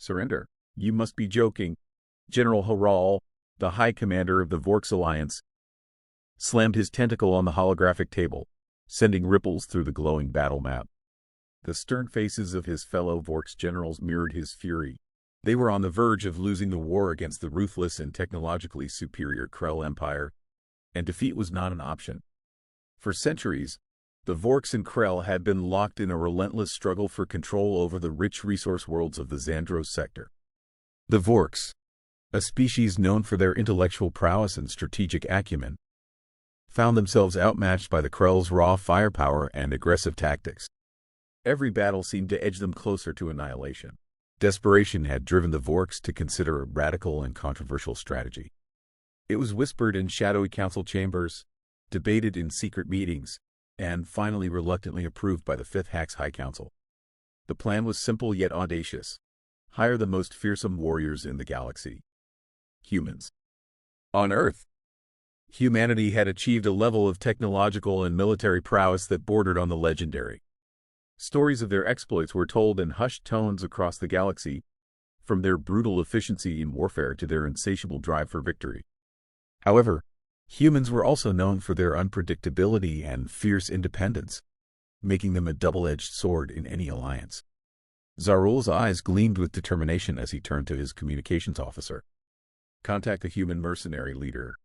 Surrender? You must be joking. General Harral, the High Commander of the Vorks Alliance, slammed his tentacle on the holographic table, sending ripples through the glowing battle map. The stern faces of his fellow Vorks generals mirrored his fury. They were on the verge of losing the war against the ruthless and technologically superior Krell Empire, and defeat was not an option. For centuries, the Vorks and Krell had been locked in a relentless struggle for control over the rich resource worlds of the Xandros sector. The Vorks, a species known for their intellectual prowess and strategic acumen, found themselves outmatched by the Krell's raw firepower and aggressive tactics. Every battle seemed to edge them closer to annihilation. Desperation had driven the Vorks to consider a radical and controversial strategy. It was whispered in shadowy council chambers, debated in secret meetings, and finally reluctantly approved by the Fifth Hax High Council. The plan was simple yet audacious. Hire the most fearsome warriors in the galaxy. Humans. On Earth, humanity had achieved a level of technological and military prowess that bordered on the legendary. Stories of their exploits were told in hushed tones across the galaxy, from their brutal efficiency in warfare to their insatiable drive for victory. However, humans were also known for their unpredictability and fierce independence, making them a double-edged sword in any alliance. Zarul's eyes gleamed with determination as he turned to his communications officer. Contact the human mercenary leader,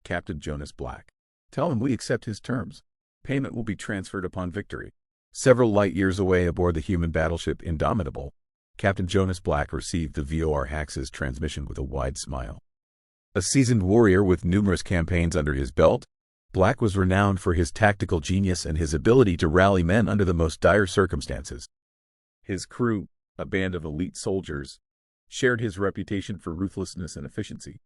Captain Jonas Black. Tell him we accept his terms. Payment will be transferred upon victory. Several light years away aboard the human battleship Indomitable, Captain Jonas Black received the VOR Hax's transmission with a wide smile. A seasoned warrior with numerous campaigns under his belt, Black was renowned for his tactical genius and his ability to rally men under the most dire circumstances. His crew, a band of elite soldiers, shared his reputation for ruthlessness and efficiency.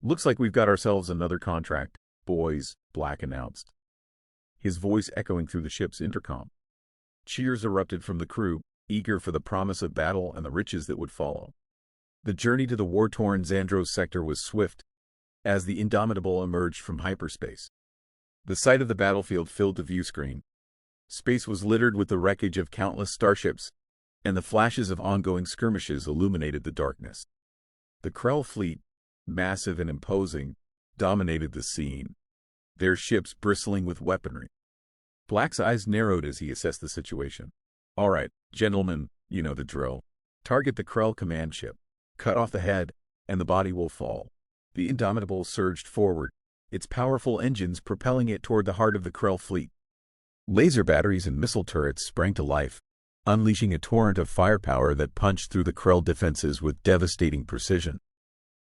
Looks like we've got ourselves another contract, boys, Black announced, his voice echoing through the ship's intercom. Cheers erupted from the crew, eager for the promise of battle and the riches that would follow. The journey to the war-torn Xandros sector was swift, as the Indomitable emerged from hyperspace. The sight of the battlefield filled the view screen. Space was littered with the wreckage of countless starships, and the flashes of ongoing skirmishes illuminated the darkness. The Krell fleet, massive and imposing, dominated the scene, their ships bristling with weaponry. Black's eyes narrowed as he assessed the situation. All right, gentlemen, you know the drill. Target the Krell command ship. Cut off the head, and the body will fall. The Indomitable surged forward, its powerful engines propelling it toward the heart of the Krell fleet. Laser batteries and missile turrets sprang to life, unleashing a torrent of firepower that punched through the Krell defenses with devastating precision.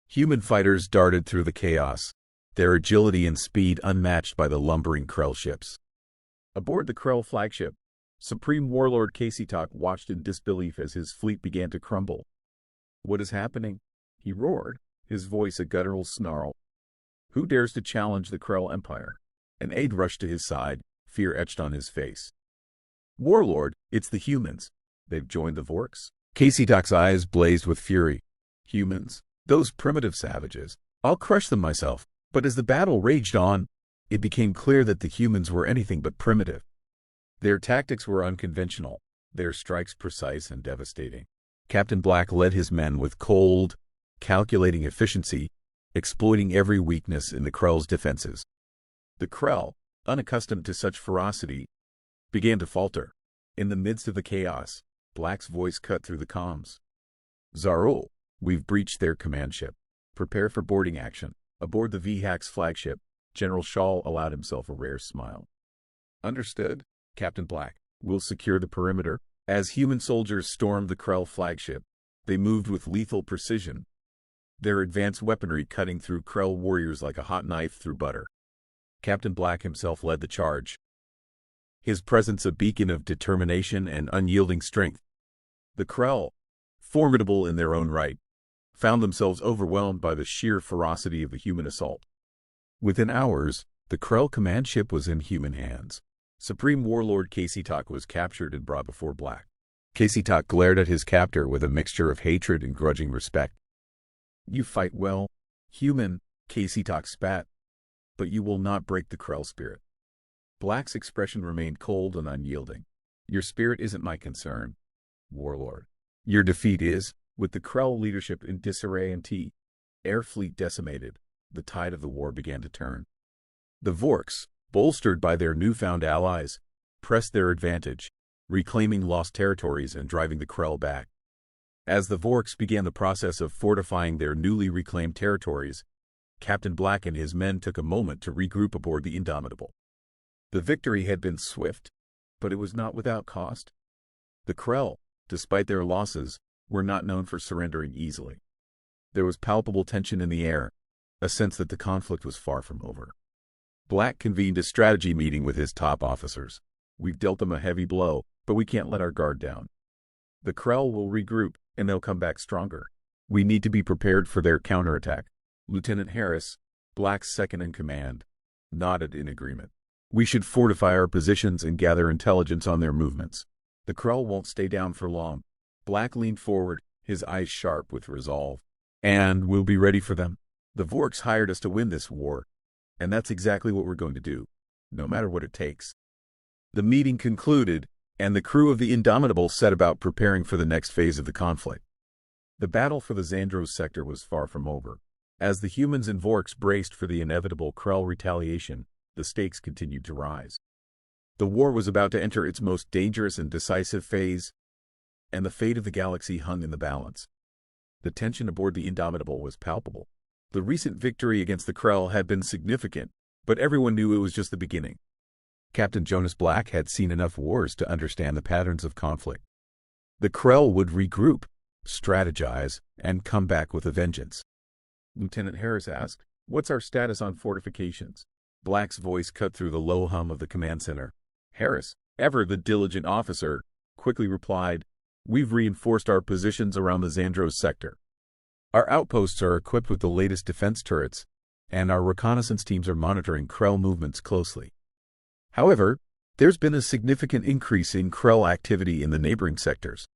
Human fighters darted through the chaos, their agility and speed unmatched by the lumbering Krell ships. Aboard the Krell flagship, Supreme Warlord Kasitok watched in disbelief as his fleet began to crumble. What is happening? He roared, his voice a guttural snarl. Who dares to challenge the Krell Empire? An aide rushed to his side, fear etched on his face. Warlord, it's the humans. They've joined the Vorks. Kasitok's eyes blazed with fury. Humans? Those primitive savages. I'll crush them myself. But as the battle raged on, it became clear that the humans were anything but primitive. Their tactics were unconventional, their strikes precise and devastating. Captain Black led his men with cold, calculating efficiency, exploiting every weakness in the Krell's defenses. The Krell, unaccustomed to such ferocity, began to falter. In the midst of the chaos, Black's voice cut through the comms. Zarul, we've breached their command ship. Prepare for boarding action. Aboard the VHAX flagship, General Shaw allowed himself a rare smile. Understood, Captain Black. We'll secure the perimeter. As human soldiers stormed the Krell flagship, they moved with lethal precision, their advanced weaponry cutting through Krell warriors like a hot knife through butter. Captain Black himself led the charge, his presence a beacon of determination and unyielding strength. The Krell, formidable in their own right, found themselves overwhelmed by the sheer ferocity of the human assault. Within hours, the Krell command ship was in human hands. Supreme Warlord Kasitok was captured and brought before Black. Kasitok glared at his captor with a mixture of hatred and grudging respect. You fight well, human, Kasitok spat, but you will not break the Krell spirit. Black's expression remained cold and unyielding. Your spirit isn't my concern, Warlord. Your defeat is. With the Krell leadership in disarray and air fleet decimated, the tide of the war began to turn. The Vorks, bolstered by their newfound allies, pressed their advantage, reclaiming lost territories and driving the Krell back. As the Vorks began the process of fortifying their newly reclaimed territories, Captain Black and his men took a moment to regroup aboard the Indomitable. The victory had been swift, but it was not without cost. The Krell, despite their losses, were not known for surrendering easily. There was palpable tension in the air, a sense that the conflict was far from over. Black convened a strategy meeting with his top officers. "We've dealt them a heavy blow, but we can't let our guard down. The Krell will regroup, and they'll come back stronger. We need to be prepared for their counterattack." Lieutenant Harris, Black's second-in-command, nodded in agreement. "We should fortify our positions and gather intelligence on their movements. The Krell won't stay down for long." Black leaned forward, his eyes sharp with resolve. "And we'll be ready for them. The Vorks hired us to win this war, and that's exactly what we're going to do, no matter what it takes." The meeting concluded, and the crew of the Indomitable set about preparing for the next phase of the conflict. The battle for the Zandros sector was far from over. As the humans and Vorks braced for the inevitable Krell retaliation, the stakes continued to rise. The war was about to enter its most dangerous and decisive phase, and the fate of the galaxy hung in the balance. The tension aboard the Indomitable was palpable. The recent victory against the Krell had been significant, but everyone knew it was just the beginning. Captain Jonas Black had seen enough wars to understand the patterns of conflict. The Krell would regroup, strategize, and come back with a vengeance. Lieutenant Harris asked, "What's our status on fortifications?" Black's voice cut through the low hum of the command center. Harris, ever the diligent officer, quickly replied, "We've reinforced our positions around the Zandros sector. Our outposts are equipped with the latest defense turrets, and our reconnaissance teams are monitoring Krell movements closely. However, there's been a significant increase in Krell activity in the neighboring sectors."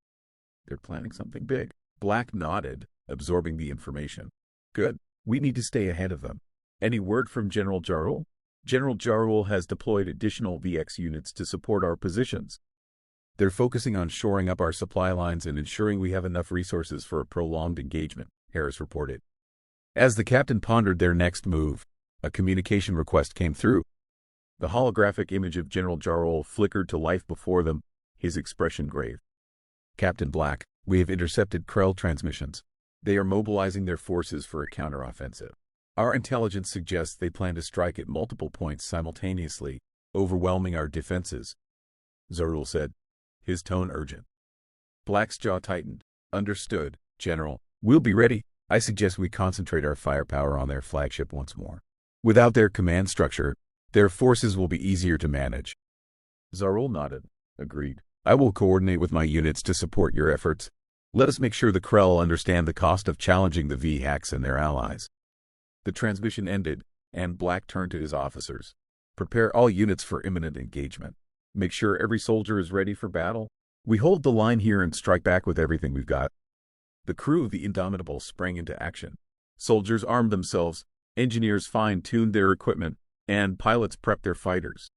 "They're planning something big." Black nodded, absorbing the information. "Good. We need to stay ahead of them. Any word from General Jarul?" "General Jarul has deployed additional VX units to support our positions. They're focusing on shoring up our supply lines and ensuring we have enough resources for a prolonged engagement," Harris reported. As the captain pondered their next move, a communication request came through. The holographic image of General Jarul flickered to life before them, his expression grave. "Captain Black, we have intercepted Krell transmissions. They are mobilizing their forces for a counteroffensive. Our intelligence suggests they plan to strike at multiple points simultaneously, overwhelming our defenses," Zarul said, his tone urgent. Black's jaw tightened. "Understood, General. We'll be ready. I suggest we concentrate our firepower on their flagship once more. Without their command structure, their forces will be easier to manage." Zarul nodded. "Agreed. I will coordinate with my units to support your efforts. Let us make sure the Krell understand the cost of challenging the V-Hacks and their allies." The transmission ended, and Black turned to his officers. "Prepare all units for imminent engagement. Make sure every soldier is ready for battle. We hold the line here and strike back with everything we've got." The crew of the Indomitable sprang into action. Soldiers armed themselves, engineers fine-tuned their equipment, and pilots prepped their fighters.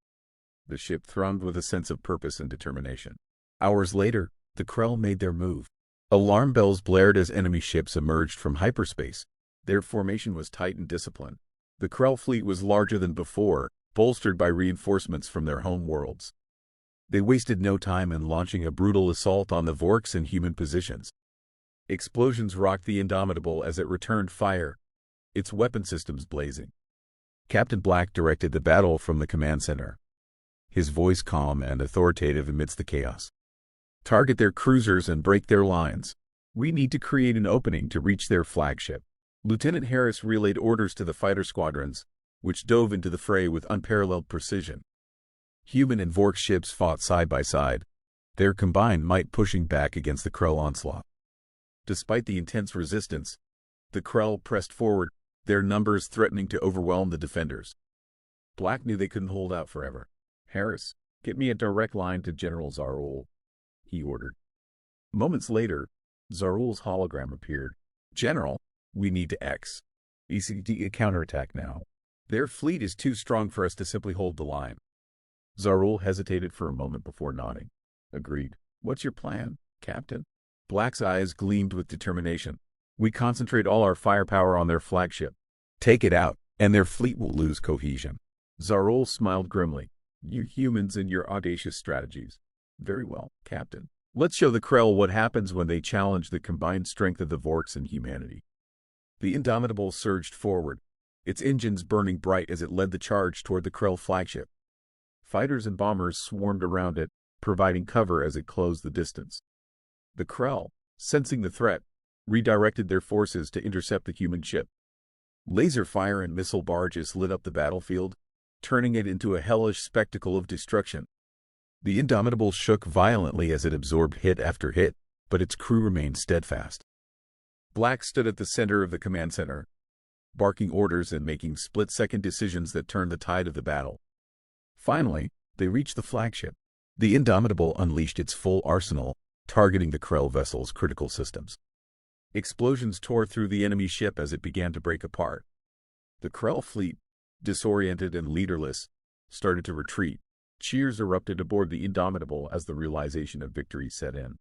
The ship thrummed with a sense of purpose and determination. Hours later, the Krell made their move. Alarm bells blared as enemy ships emerged from hyperspace. Their formation was tight and disciplined. The Krell fleet was larger than before, bolstered by reinforcements from their home worlds. They wasted no time in launching a brutal assault on the Vorks and human positions. Explosions rocked the Indomitable as it returned fire, its weapon systems blazing. Captain Black directed the battle from the command center, his voice calm and authoritative amidst the chaos. "Target their cruisers and break their lines. We need to create an opening to reach their flagship." Lieutenant Harris relayed orders to the fighter squadrons, which dove into the fray with unparalleled precision. Human and Vork ships fought side by side, their combined might pushing back against the Krell onslaught. Despite the intense resistance, the Krell pressed forward, their numbers threatening to overwhelm the defenders. Black knew they couldn't hold out forever. "Harris, get me a direct line to General Zarul," he ordered. Moments later, Zarul's hologram appeared. "General, we need to execute a counterattack now. Their fleet is too strong for us to simply hold the line." Zarul hesitated for a moment before nodding. "Agreed. What's your plan, Captain?" Black's eyes gleamed with determination. We concentrate all our firepower on their flagship. Take it out, and their fleet will lose cohesion. Zarul smiled grimly. You humans and your audacious strategies. Very well, Captain. Let's show the Krell what happens when they challenge the combined strength of the Vorks and humanity. The Indomitable surged forward, its engines burning bright as it led the charge toward the Krell flagship. Fighters and bombers swarmed around it, providing cover as it closed the distance. The Krell, sensing the threat, redirected their forces to intercept the human ship. Laser fire and missile barges lit up the battlefield, turning it into a hellish spectacle of destruction. The Indomitable shook violently as it absorbed hit after hit, but its crew remained steadfast. Black stood at the center of the command center, barking orders and making split-second decisions that turned the tide of the battle. Finally, they reached the flagship. The Indomitable unleashed its full arsenal, targeting the Krell vessel's critical systems. Explosions tore through the enemy ship as it began to break apart. The Krell fleet, disoriented and leaderless, started to retreat. Cheers erupted aboard the Indomitable as the realization of victory set in.